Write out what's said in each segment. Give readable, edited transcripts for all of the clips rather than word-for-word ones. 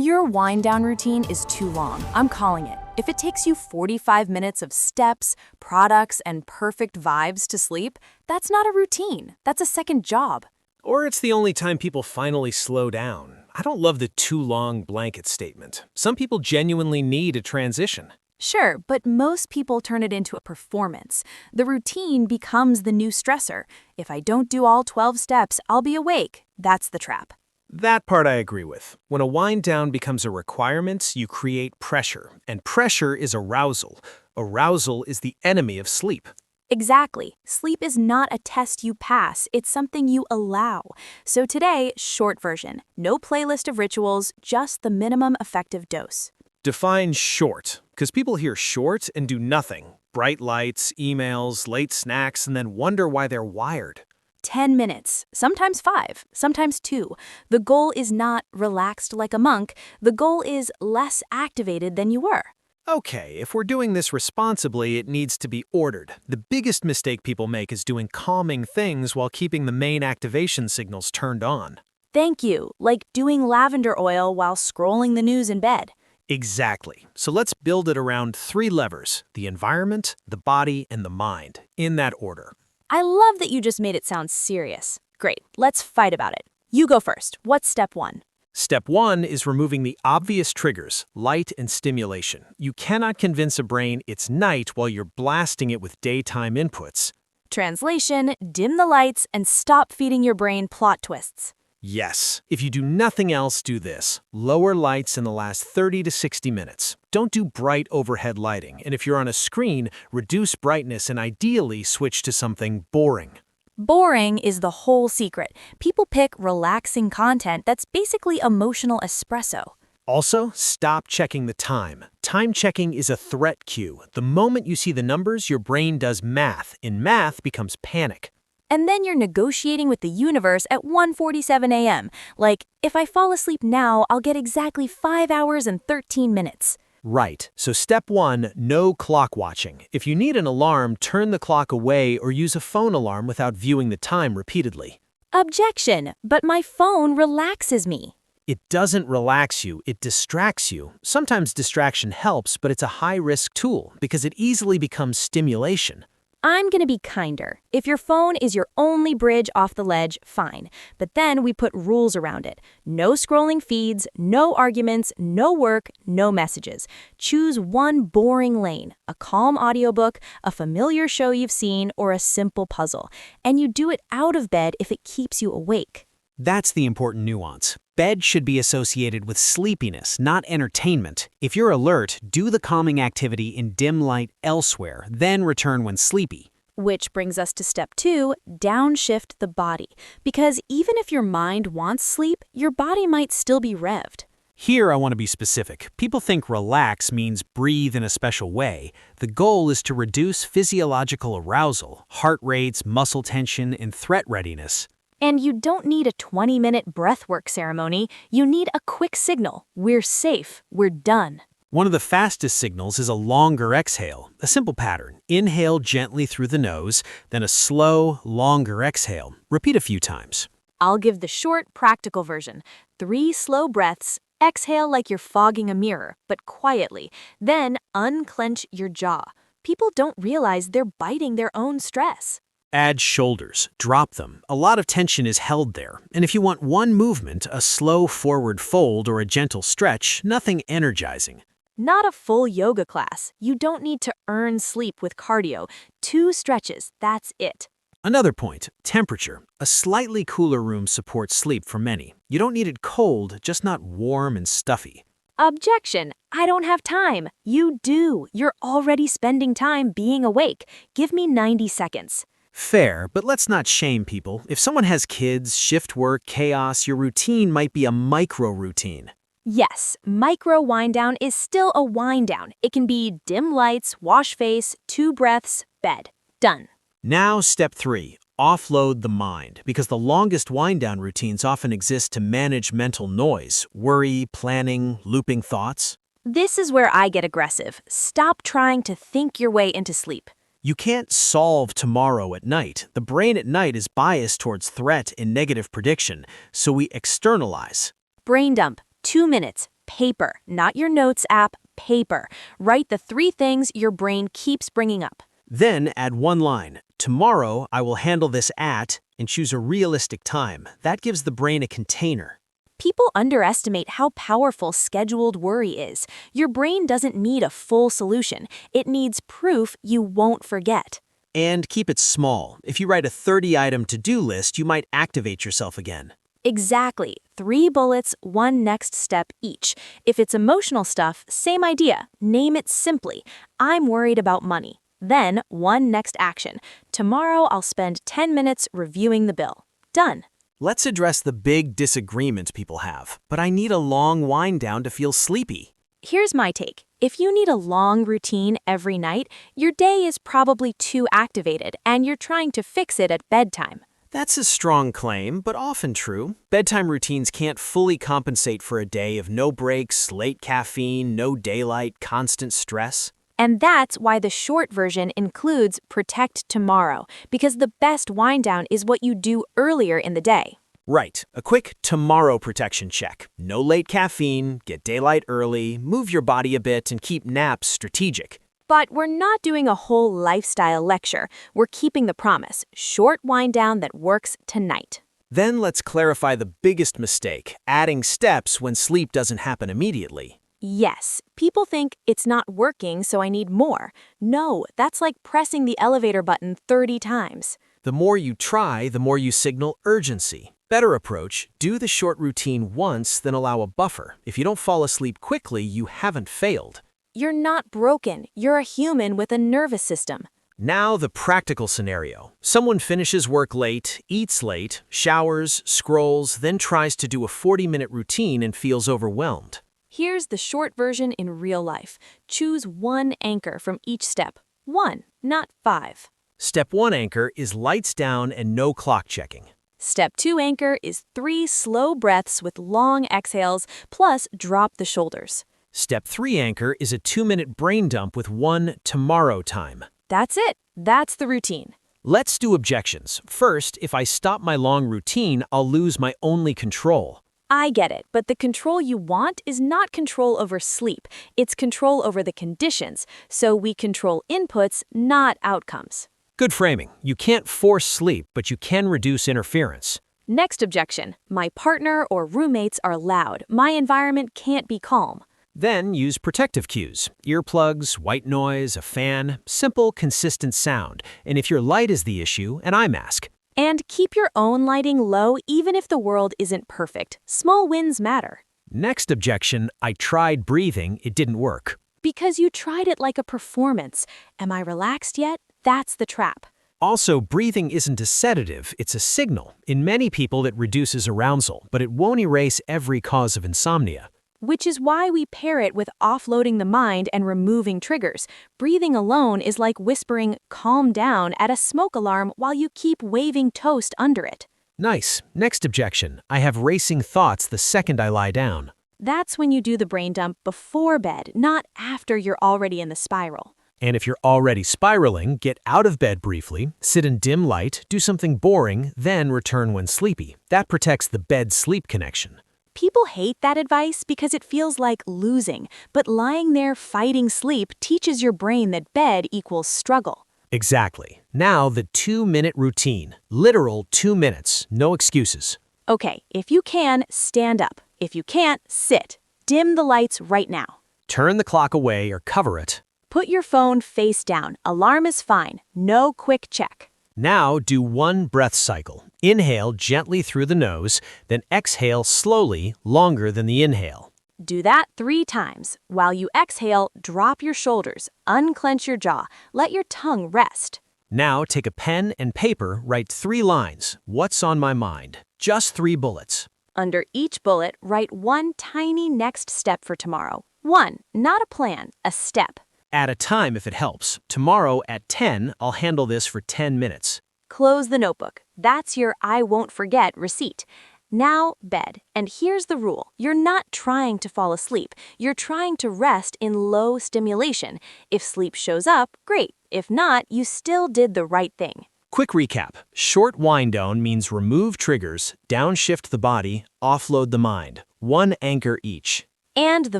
Your wind-down routine is too long. I'm calling it. If it takes you 45 minutes of steps, products, and perfect vibes to sleep, that's not a routine. That's a second job. Or it's the only time people finally slow down. I don't love the too long blanket statement. Some people genuinely need a transition. Sure, but most people turn it into a performance. The routine becomes the new stressor. If I don't do all 12 steps, I'll be awake. That's the trap. That part I agree with. When a wind down becomes a requirement, you create pressure, and pressure is arousal. Arousal is the enemy of sleep. Exactly. Sleep is not a test you pass, it's something you allow. So today, short version. No playlist of rituals, just the minimum effective dose. Define short, because people hear short and do nothing. Bright lights, emails, late snacks, and then wonder why they're wired. 10 minutes, sometimes 5, sometimes 2. The goal is not relaxed like a monk. The goal is less activated than you were. Okay, if we're doing this responsibly, it needs to be ordered. The biggest mistake people make is doing calming things while keeping the main activation signals turned on. Thank you, like doing lavender oil while scrolling the news in bed. Exactly. So let's build it around 3 levers: the environment, the body, and the mind, in that order. I love that you just made it sound serious. Great, let's fight about it. You go first. What's step 1? Step 1 is removing the obvious triggers, light and stimulation. You cannot convince a brain it's night while you're blasting it with daytime inputs. Translation, dim the lights and stop feeding your brain plot twists. Yes, if you do nothing else, do this. Lower lights in the last 30 to 60 minutes. Don't do bright overhead lighting, and if you're on a screen, reduce brightness and ideally switch to something boring. Boring is the whole secret. People pick relaxing content that's basically emotional espresso. Also, stop checking the time. Time checking is a threat cue. The moment you see the numbers, your brain does math, and math becomes panic. And then you're negotiating with the universe at 1:47 a.m. Like, if I fall asleep now, I'll get exactly 5 hours and 13 minutes. Right. So step 1, no clock watching. If you need an alarm, turn the clock away or use a phone alarm without viewing the time repeatedly. Objection, but my phone relaxes me. It doesn't relax you, it distracts you. Sometimes distraction helps, but it's a high-risk tool because it easily becomes stimulation. I'm gonna be kinder. If your phone is your only bridge off the ledge, fine. But then we put rules around it. No scrolling feeds, no arguments, no work, no messages. Choose one boring lane, a calm audiobook, a familiar show you've seen, or a simple puzzle. And you do it out of bed if it keeps you awake. That's the important nuance. Bed should be associated with sleepiness, not entertainment. If you're alert, do the calming activity in dim light elsewhere, then return when sleepy. Which brings us to step 2, downshift the body. Because even if your mind wants sleep, your body might still be revved. Here I want to be specific. People think relax means breathe in a special way. The goal is to reduce physiological arousal, heart rates, muscle tension, and threat readiness. And you don't need a 20-minute breathwork ceremony. You need a quick signal. We're safe. We're done. One of the fastest signals is a longer exhale, a simple pattern. Inhale gently through the nose, then a slow, longer exhale. Repeat a few times. I'll give the short, practical version. 3 slow breaths. Exhale like you're fogging a mirror, but quietly. Then unclench your jaw. People don't realize they're biting their own stress. Add shoulders. Drop them. A lot of tension is held there. And if you want one movement, a slow forward fold or a gentle stretch, nothing energizing. Not a full yoga class. You don't need to earn sleep with cardio. 2 stretches, that's it. Another point, temperature. A slightly cooler room supports sleep for many. You don't need it cold, just not warm and stuffy. Objection, I don't have time. You do. You're already spending time being awake. Give me 90 seconds. Fair, but let's not shame people. If someone has kids, shift work, chaos, your routine might be a micro-routine. Yes, micro wind down is still a wind down. It can be dim lights, wash face, 2 breaths, bed. Done. Now step 3, offload the mind, because the longest wind down routines often exist to manage mental noise, worry, planning, looping thoughts. This is where I get aggressive. Stop trying to think your way into sleep. You can't solve tomorrow at night. The brain at night is biased towards threat and negative prediction, so we externalize. Brain dump, 2 minutes. Paper, not your notes app, paper. Write the 3 things your brain keeps bringing up. Then add one line. Tomorrow, I will handle this at, and choose a realistic time. That gives the brain a container. People underestimate how powerful scheduled worry is. Your brain doesn't need a full solution. It needs proof you won't forget. And keep it small. If you write a 30-item to-do list, you might activate yourself again. Exactly. 3 bullets, 1 next step each. If it's emotional stuff, same idea. Name it simply. I'm worried about money. Then 1 next action. Tomorrow I'll spend 10 minutes reviewing the bill. Done. Let's address the big disagreements people have. But I need a long wind down to feel sleepy. Here's my take. If you need a long routine every night, your day is probably too activated and you're trying to fix it at bedtime. That's a strong claim, but often true. Bedtime routines can't fully compensate for a day of no breaks, late caffeine, no daylight, constant stress. And that's why the short version includes Protect Tomorrow, because the best wind down is what you do earlier in the day. Right, a quick tomorrow protection check. No late caffeine, get daylight early, move your body a bit, and keep naps strategic. But we're not doing a whole lifestyle lecture. We're keeping the promise. Short wind down that works tonight. Then let's clarify the biggest mistake, adding steps when sleep doesn't happen immediately. Yes, people think it's not working, so I need more. No, that's like pressing the elevator button 30 times. The more you try, the more you signal urgency. Better approach, do the short routine once, then allow a buffer. If you don't fall asleep quickly, you haven't failed. You're not broken. You're a human with a nervous system. Now the practical scenario. Someone finishes work late, eats late, showers, scrolls, then tries to do a 40-minute routine and feels overwhelmed. Here's the short version in real life. Choose 1 anchor from each step. 1, not 5. Step 1 anchor is lights down and no clock checking. Step 2 anchor is 3 slow breaths with long exhales, plus drop the shoulders. Step 3 anchor is a 2-minute brain dump with 1 tomorrow time. That's it. That's the routine. Let's do objections. First, if I stop my long routine, I'll lose my only control. I get it, but the control you want is not control over sleep. It's control over the conditions, so we control inputs, not outcomes. Good framing. You can't force sleep, but you can reduce interference. Next objection. My partner or roommates are loud. My environment can't be calm. Then use protective cues. Earplugs, white noise, a fan, simple, consistent sound. And if your light is the issue, an eye mask. And keep your own lighting low even if the world isn't perfect. Small wins matter. Next objection, I tried breathing, it didn't work. Because you tried it like a performance. Am I relaxed yet? That's the trap. Also, breathing isn't a sedative, it's a signal. In many people, it reduces arousal, but it won't erase every cause of insomnia. Which is why we pair it with offloading the mind and removing triggers. Breathing alone is like whispering, calm down, at a smoke alarm while you keep waving toast under it. Nice. Next objection, I have racing thoughts the second I lie down. That's when you do the brain dump before bed, not after you're already in the spiral. And if you're already spiraling, get out of bed briefly, sit in dim light, do something boring, then return when sleepy. That protects the bed-sleep connection. People hate that advice because it feels like losing, but lying there fighting sleep teaches your brain that bed equals struggle. Exactly. Now the 2-minute routine. Literal 2 minutes. No excuses. Okay, if you can, stand up. If you can't, sit. Dim the lights right now. Turn the clock away or cover it. Put your phone face down. Alarm is fine. No quick check. Now do 1 breath cycle. Inhale gently through the nose, then exhale slowly, longer than the inhale. Do that 3 times. While you exhale, drop your shoulders, unclench your jaw, let your tongue rest. Now take a pen and paper, write 3 lines. What's on my mind? Just 3 bullets. Under each bullet, write 1 tiny next step for tomorrow. 1, not a plan, a step. Add a time if it helps. Tomorrow at 10, I'll handle this for 10 minutes. Close the notebook. That's your I won't forget receipt. Now, bed. And here's the rule. You're not trying to fall asleep. You're trying to rest in low stimulation. If sleep shows up, great. If not, you still did the right thing. Quick recap. Short wind down means remove triggers, downshift the body, offload the mind. 1 anchor each. And the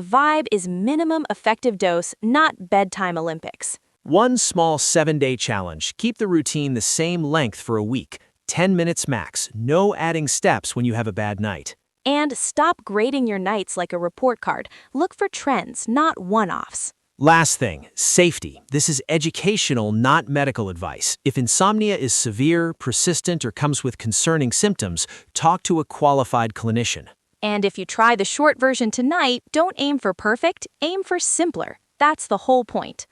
vibe is minimum effective dose, not bedtime Olympics. One small 7-day challenge. Keep the routine the same length for a week. 10 minutes max. No adding steps when you have a bad night. And stop grading your nights like a report card. Look for trends, not one-offs. Last thing, safety. This is educational, not medical advice. If insomnia is severe, persistent, or comes with concerning symptoms, talk to a qualified clinician. And if you try the short version tonight, don't aim for perfect, aim for simpler. That's the whole point.